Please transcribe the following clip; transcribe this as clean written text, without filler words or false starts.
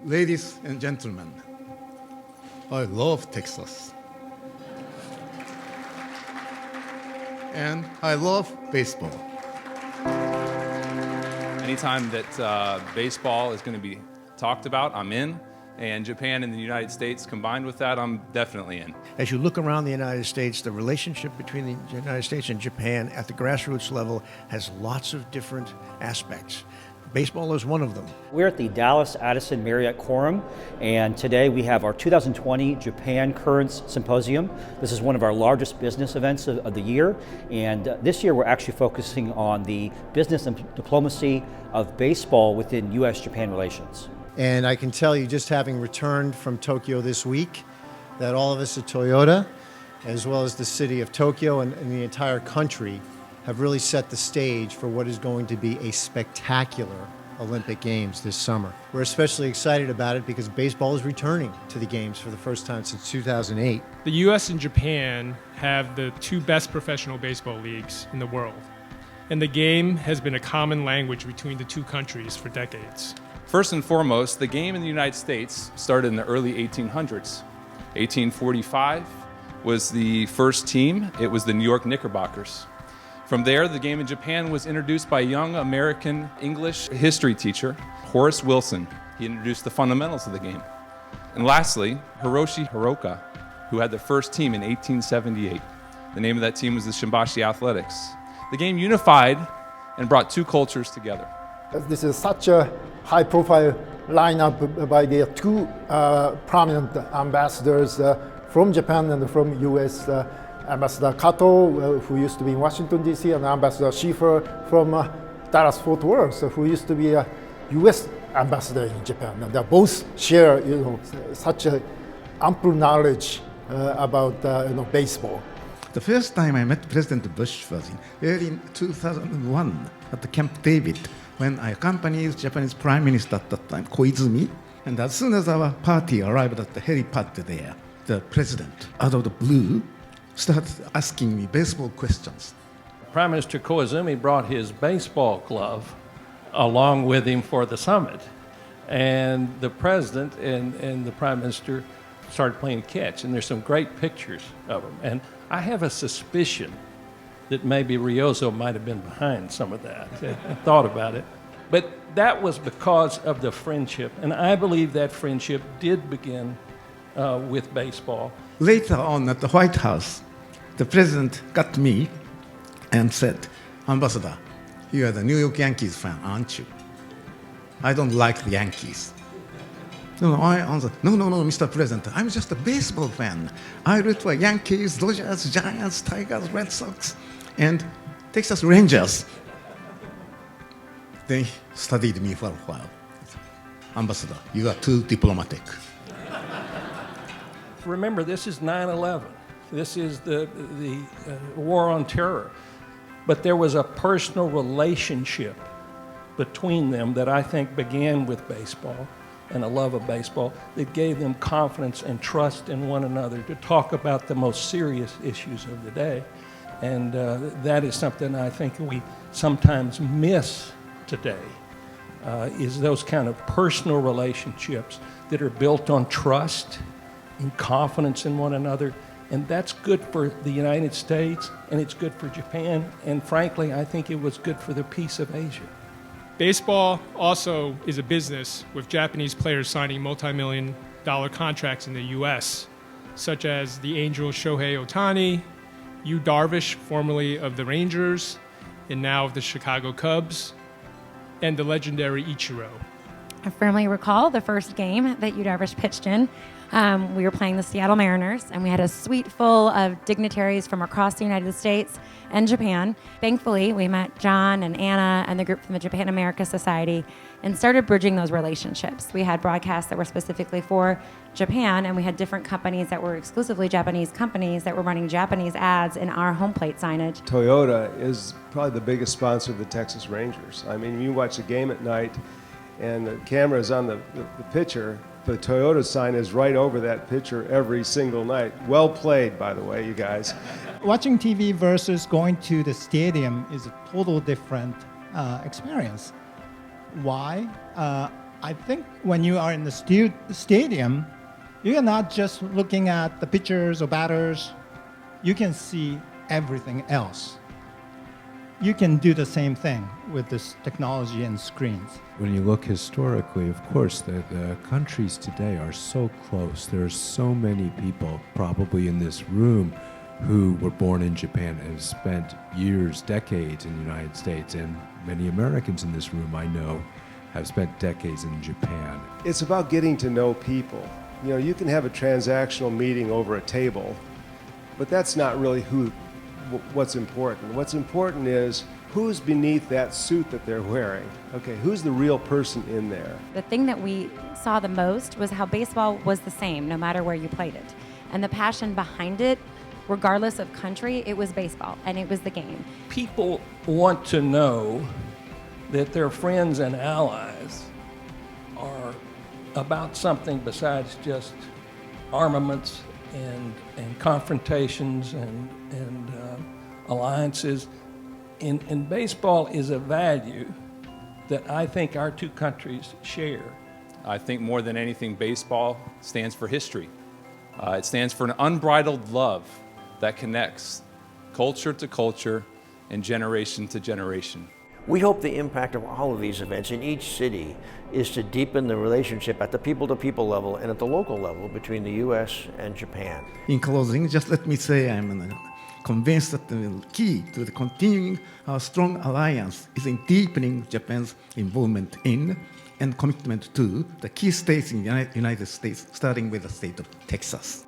Ladies and gentlemen, I love Texas. And I love baseball. Anytime that baseball is going to be talked about, I'm in. And Japan and the United States combined with that, I'm definitely in. As you look around the United States, the relationship between the United States and Japan at the grassroots level has lots of different aspects. Baseball is one of them. We're at the Dallas Addison Marriott Quorum, and today we have our 2020 Japan Currents Symposium. This is one of our largest business events of the year, and this year we're actually focusing on the business and diplomacy of baseball within U.S. Japan relations. And I can tell you, just having returned from Tokyo this week, that all of us at Toyota, as well as the city of Tokyo and the entire country, have really set the stage for what is going to be a spectacular Olympic Games this summer. We're especially excited about it because baseball is returning to the Games for the first time since 2008. The U.S. and Japan have the two best professional baseball leagues in the world, and the game has been a common language between the two countries for decades. First and foremost, the game in the United States started in the early 1800s. 1845 was the first team. It was the New York Knickerbockers. From there, the game in Japan was introduced by a young American English history teacher, Horace Wilson. He introduced the fundamentals of the game. And lastly, Hiroshi Hiroka, who had the first team in 1878. The name of that team was the Shimbashi Athletics. The game unified and brought two cultures together. This is such a high-profile lineup by the two prominent ambassadors from Japan and from U.S. Ambassador Kato, who used to be in Washington, D.C., and Ambassador Schiffer from Dallas-Fort Worth, who used to be a U.S. ambassador in Japan. And they both share, such a ample knowledge about baseball. The first time I met President Bush was in early 2001 at the Camp David, when I accompanied Japanese Prime Minister at that time, Koizumi. And as soon as our party arrived at the helipad there, the president, out of the blue, started asking me baseball questions. Prime Minister Koizumi brought his baseball glove along with him for the summit. And the president and the prime minister started playing catch. And there's some great pictures of them. And I have a suspicion that maybe Ryozo might have been behind some of that. I thought about it. But that was because of the friendship. And I believe that friendship did begin with baseball. Later on at the White House, the president got me and said, "Ambassador, you are the New York Yankees fan, aren't you?" "I don't like the Yankees." No, I answered, no, Mr. President, I'm just a baseball fan. I root for Yankees, Dodgers, Giants, Tigers, Red Sox, and Texas Rangers. Then he studied me for a while. "Ambassador, you are too diplomatic." Remember, this is 9/11. This is the war on terror. But there was a personal relationship between them that I think began with baseball and a love of baseball that gave them confidence and trust in one another to talk about the most serious issues of the day. And that is something I think we sometimes miss today, is those kind of personal relationships that are built on trust and confidence in one another. And that's good for the United States, and it's good for Japan, and frankly, I think it was good for the peace of Asia. Baseball also is a business, with Japanese players signing multi-million-dollar contracts in the U.S., such as the Angel Shohei Ohtani, Yu Darvish, formerly of the Rangers, and now of the Chicago Cubs, and the legendary Ichiro. I firmly recall the first game that Yu Darvish pitched in. We were playing the Seattle Mariners, and we had a suite full of dignitaries from across the United States and Japan. Thankfully, we met John and Anna and the group from the Japan America Society and started bridging those relationships. We had broadcasts that were specifically for Japan, and we had different companies that were exclusively Japanese companies that were running Japanese ads in our home plate signage. Toyota is probably the biggest sponsor of the Texas Rangers. I mean, you watch a game at night, and the camera is on the pitcher. The Toyota sign is right over that pitcher every single night. Well played, by the way, you guys. Watching TV versus going to the stadium is a total different experience. Why? I think when you are in the stadium, you are not just looking at the pitchers or batters. You can see everything else. You can do the same thing with this technology and screens. When you look historically, of course, the countries today are so close. There are so many people probably in this room who were born in Japan and have spent years, decades in the United States. And many Americans in this room I know have spent decades in Japan. It's about getting to know people. You know, you can have a transactional meeting over a table, but that's not really what's important. What's important is who's beneath that suit that they're wearing. Okay, who's the real person in there? The thing that we saw the most was how baseball was the same no matter where you played it. And the passion behind it, regardless of country, it was baseball and it was the game. People want to know that their friends and allies are about something besides just armaments and confrontations and alliances. In baseball is a value that I think our two countries share. I think more than anything, baseball stands for history. It stands for an unbridled love that connects culture to culture and generation to generation. We hope the impact of all of these events in each city is to deepen the relationship at the people-to-people level and at the local level between the U.S. and Japan. In closing, just let me say I'm convinced that the key to the continuing our strong alliance is in deepening Japan's involvement in and commitment to the key states in the United States, starting with the state of Texas.